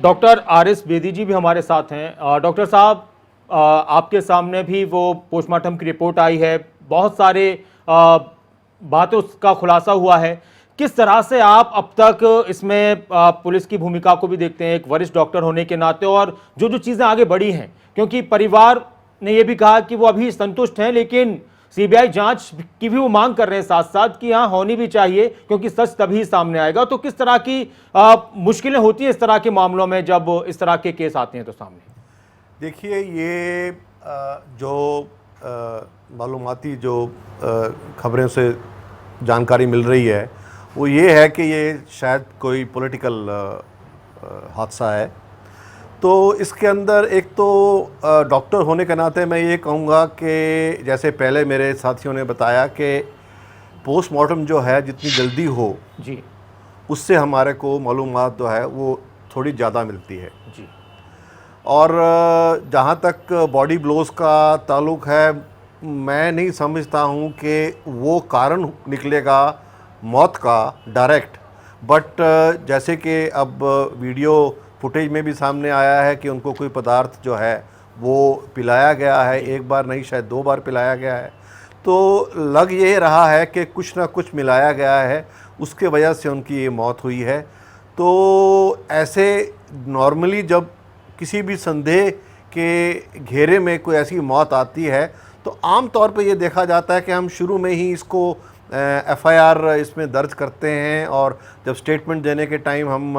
Doctor R S. Bedi जी भी हमारे साथ हैं। डॉक्टर साहब, आपके सामने भी वो पोस्टमार्टम की रिपोर्ट आई है, बहुत सारे बातों का खुलासा हुआ है। किस तरह से आप अब तक इसमें पुलिस की भूमिका को भी देखते हैं एक वरिष्ठ डॉक्टर होने के नाते, और जो जो चीज़ें आगे बढ़ी हैं, क्योंकि परिवार ने यह भी कहा कि वो अभी संतुष्ट हैं, लेकिन सीबीआई जांच की भी वो मांग कर रहे हैं साथ साथ कि हाँ होनी भी चाहिए, क्योंकि सच तभी सामने आएगा। तो किस तरह की मुश्किलें होती हैं इस तरह के मामलों में जब इस तरह के केस आते हैं तो सामने? देखिए, ये जो मालूमाती जो खबरें से जानकारी मिल रही है वो ये है कि ये शायद कोई पॉलिटिकल हादसा है। तो इसके अंदर एक तो डॉक्टर होने के नाते मैं ये कहूँगा कि जैसे पहले मेरे साथियों ने बताया कि पोस्टमार्टम जो है जितनी जल्दी हो जी, उससे हमारे को मालूमात जो है वो थोड़ी ज़्यादा मिलती है जी। और जहाँ तक बॉडी ब्लोज का ताल्लुक़ है, मैं नहीं समझता हूँ कि वो कारण निकलेगा मौत का डायरेक्ट। बट जैसे कि अब वीडियो फुटेज में भी सामने आया है कि उनको कोई पदार्थ जो है वो पिलाया गया है, एक बार नहीं शायद 2 बार पिलाया गया है, तो लग ये रहा है कि कुछ ना कुछ मिलाया गया है, उसके वजह से उनकी ये मौत हुई है। तो ऐसे नॉर्मली जब किसी भी संदेह के घेरे में कोई ऐसी मौत आती है तो आम तौर पे ये देखा जाता है कि हम शुरू में ही इसको एफआईआर इसमें दर्ज करते हैं, और जब स्टेटमेंट देने के टाइम हम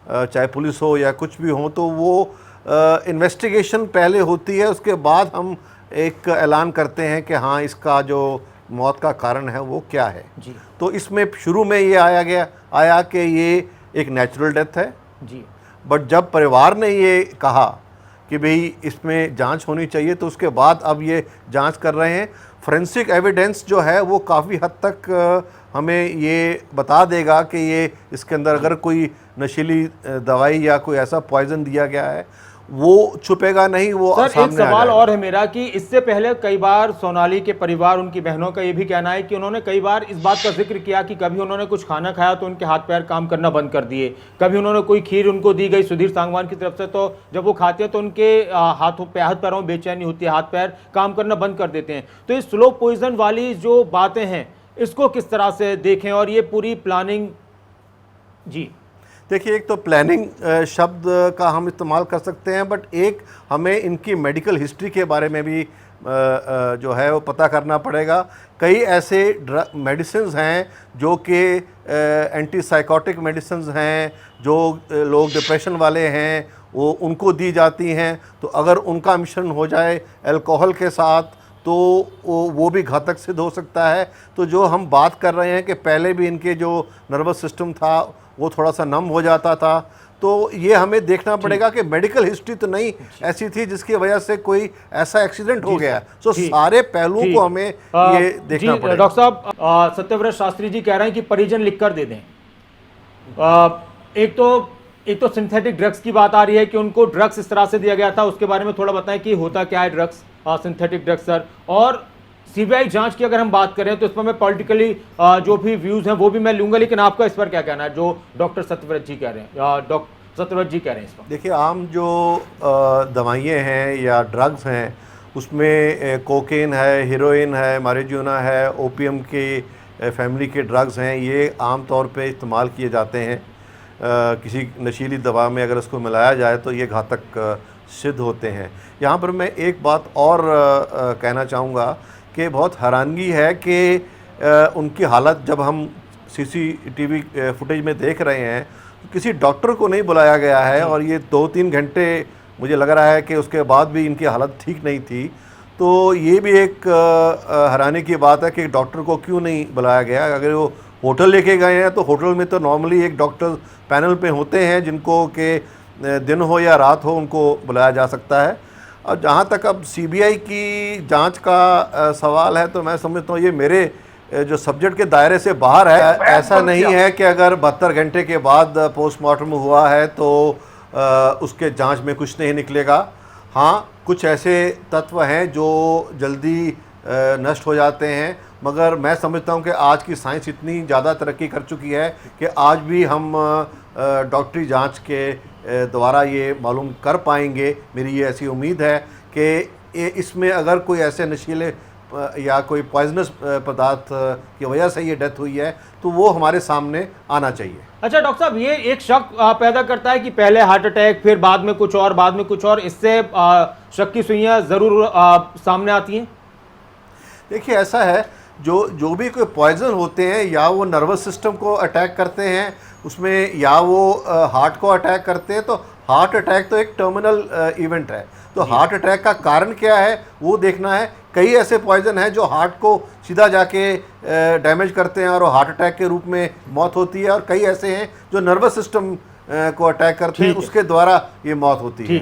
चाहे पुलिस हो या कुछ भी हो तो वो इन्वेस्टिगेशन पहले होती है, उसके बाद हम एक ऐलान करते हैं कि हाँ इसका जो मौत का कारण है वो क्या है जी। तो इसमें शुरू में ये आया कि ये एक नेचुरल डेथ है जी। बट जब परिवार ने ये कहा कि भाई इसमें जांच होनी चाहिए तो उसके बाद अब ये जांच कर रहे हैं। फोरेंसिक एविडेंस जो है वो काफ़ी हद तक हमें ये बता देगा कि ये इसके अंदर अगर कोई नशीली दवाई या कोई ऐसा पॉइजन दिया गया है वो छुपेगा नहीं, वो सर सामने एक आ सवाल जाएगा। और है मेरा कि इससे पहले कई बार सोनाली के परिवार, उनकी बहनों का ये भी कहना है कि उन्होंने कई बार इस बात का जिक्र किया कि कभी उन्होंने कुछ खाना खाया तो उनके हाथ पैर काम करना बंद कर दिए, कभी उन्होंने कोई खीर उनको दी गई सुधीर सांगवान की तरफ से तो जब वो खाते हैं तो उनके हाथ पैरों में बेचैनी होती है, हाथ पैर काम करना बंद कर देते हैं। तो इस स्लो पॉइजन वाली जो बातें हैं इसको किस तरह से देखें, और ये पूरी प्लानिंग? जी देखिए, एक तो प्लानिंग शब्द का हम इस्तेमाल कर सकते हैं, बट एक हमें इनकी मेडिकल हिस्ट्री के बारे में भी जो है वो पता करना पड़ेगा। कई ऐसे मेडिसिन्स हैं जो कि एंटीसाइकोटिक मेडिसिन्स हैं, जो लोग डिप्रेशन वाले हैं वो उनको दी जाती हैं, तो अगर उनका मिश्रण हो जाए अल्कोहल के साथ तो वो भी घातक सिद्ध हो सकता है। तो जो हम बात कर रहे हैं कि पहले भी इनके जो नर्वस सिस्टम था वो थोड़ा सा नम हो जाता था, तो ये हमें देखना पड़ेगा कि मेडिकल हिस्ट्री तो नहीं ऐसी थी जिसकी वजह से कोई ऐसा एक्सीडेंट हो गया। सो सारे पहलुओं को हमें ये देखना पड़ेगा। डॉक्टर साहब, सत्यव्रत शास्त्री जी कह रहे हैं कि परिजन लिखकर दे दें। एक तो सिंथेटिक ड्रग्स की बात आ रही है कि उनको ड्रग्स इस तरह से दिया गया था, उसके बारे में थोड़ा बताएं कि होता क्या है ड्रग्स, सिंथेटिक ड्रग्स सर। और सीबीआई जांच की अगर हम बात करें तो इस पर मैं पॉलिटिकली जो भी व्यूज हैं वो भी मैं लूंगा, लेकिन आपका इस पर क्या कहना है जो डॉक्टर सत्यव्रत जी कह रहे हैं, डॉक्टर सत्यव्रत जी कह रहे हैं इस पर? देखिए, आम जो दवाइयाँ हैं या ड्रग्स हैं उसमें कोकेन है, हीरोइन है, मारिजुआना है, ओपीएम के फैमिली के ड्रग्स हैं, ये आम तौर पे इस्तेमाल किए जाते हैं। किसी नशीली दवा में अगर इसको मिलाया जाए तो ये घातक सिद्ध होते हैं। यहाँ पर मैं एक बात और कहना चाहूँगा कि बहुत हैरानगी है कि उनकी हालत जब हम सीसीटीवी फुटेज में देख रहे हैं तो किसी डॉक्टर को नहीं बुलाया गया है, और ये 2-3 घंटे मुझे लग रहा है कि उसके बाद भी इनकी हालत ठीक नहीं थी। तो ये भी एक हैरानी की बात है कि डॉक्टर को क्यों नहीं बुलाया गया। अगर वो होटल लेके गए हैं तो होटल में तो नॉर्मली एक डॉक्टर पैनल पे होते हैं जिनको कि दिन हो या रात हो उनको बुलाया जा सकता है। और जहाँ तक अब सीबीआई की जांच का सवाल है तो मैं समझता हूँ ये मेरे जो सब्जेक्ट के दायरे से बाहर है। ऐसा नहीं है कि अगर 72 घंटे के बाद पोस्टमार्टम हुआ है तो उसके जांच में कुछ नहीं निकलेगा। हाँ, कुछ ऐसे तत्व हैं जो जल्दी नष्ट हो जाते हैं, मगर मैं समझता हूँ कि आज की साइंस इतनी ज़्यादा तरक्की कर चुकी है कि आज भी हम डॉक्टरी जांच के दोबारा ये मालूम कर पाएंगे। मेरी ये ऐसी उम्मीद है कि इसमें अगर कोई ऐसे नशीले या कोई पॉइजनस पदार्थ की वजह से ये डेथ हुई है तो वो हमारे सामने आना चाहिए। अच्छा डॉक्टर साहब, ये एक शक पैदा करता है कि पहले हार्ट अटैक, फिर बाद में कुछ और, बाद में कुछ और, इससे शक की सुइयां ज़रूर सामने आती हैं। देखिए ऐसा है, जो भी कोई पॉइजन होते हैं या वो नर्वस सिस्टम को अटैक करते हैं उसमें, या वो हार्ट को अटैक करते हैं। तो हार्ट अटैक तो एक टर्मिनल इवेंट है, तो हार्ट अटैक का कारण क्या है वो देखना है। कई ऐसे पॉइजन हैं जो हार्ट को सीधा जाके डैमेज करते हैं और हार्ट अटैक के रूप में मौत होती है, और कई ऐसे हैं जो नर्वस सिस्टम को अटैक करते हैं, उसके द्वारा ये मौत होती है।